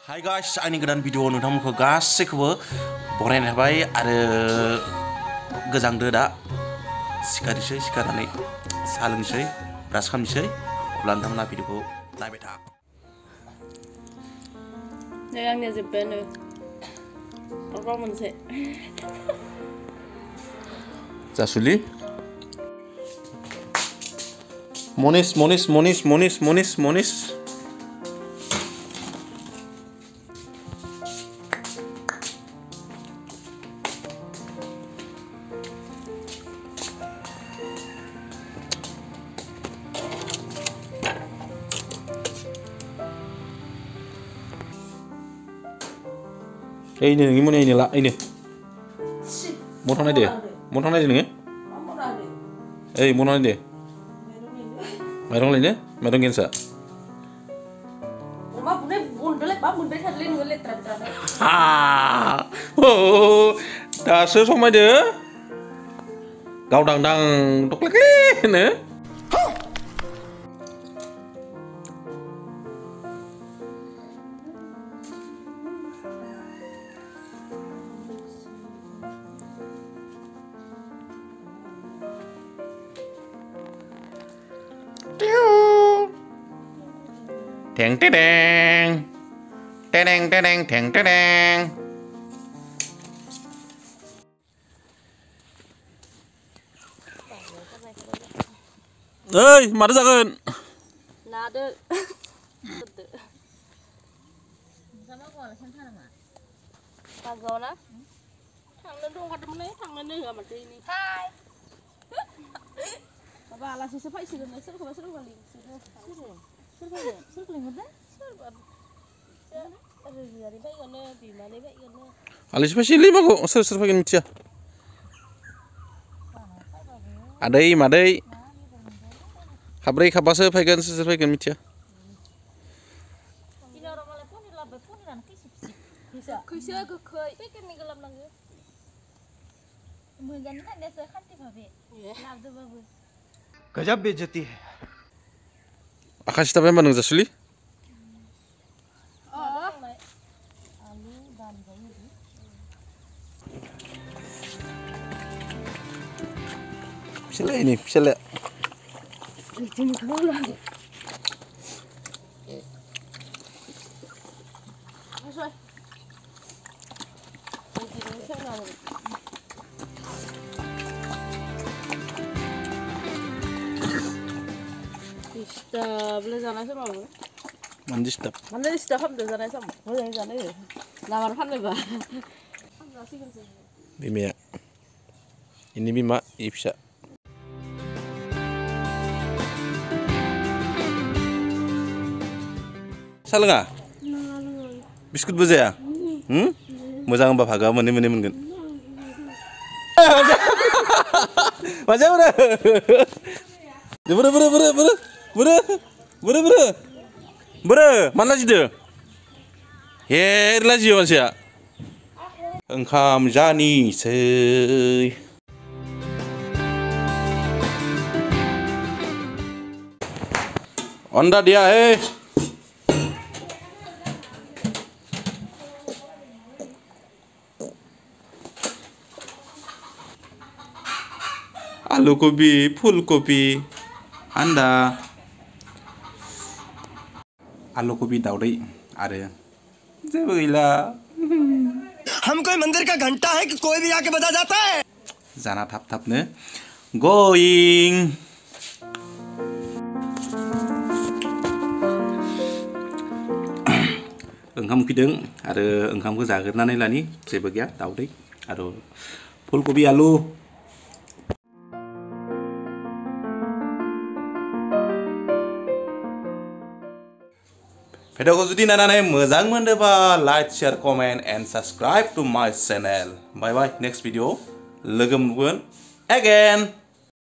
Hai guys, ini goदान भिडिअ नोंथांमोनखौ गासैखौबो बरायनाय थाबाय आरो गोजांदो दा सिखारनानै साहा लोंसै ब्रास खालामसै अब्ला नोंथांमोना भिडिअखौ नायबाय था। नै आंनिया जोब्बायानो अरबाव मोनसे जासुलि मनिस ini ngi mun ini la ini mau thang này deh nge mau thang này deh mairong lainnya mairong gensa daso somai deh gau dang tok lagi ne Teng tedeng. Oi, mana jalan? Nada. Sama gua lah sana mah. Kagak lah. Thằng dong kadang mana? Thằng mana nggak mati ini? Hai. Apa alas sih sepai sih dan seru kali. Alis masih lima kok, seru pakai micia. Madai. Kabrai kabasa pakai seru pakai micia. Gajab बेइज्जती है। आकाश tapi mana nggak Zasuli? Bisa lihat. Boleh jalan sama bu? Mandi stop ham boleh jalan sama. Boleh jalan ya. Lamar pandai bah. Bima. Ini Bima Ipsa. Salah nggak? Biskut boza ya? Moza ngapa haga meni mungkin. Macam mana? Bere, mana sih deh? Lagi masih. Engkam jani sey. Onda dia Alu kopi, full kopi, anda. आलू को भी दावड़े अरे जब गईला हम कोई मंदिर का घंटा है कि कोई भी आके बजा जाता है जाना थाप ने गोइंग ओंखाम उखैदों आरो ओंखामखौ जाग्रोनानै लानि जेबो गैया दावदै आरो फुलकबि आलु Video जुदि नायनानै मोजां मोनदोंबा like, share, comment and subscribe to my channel. Bye bye, next video लोगो मोनगोन again.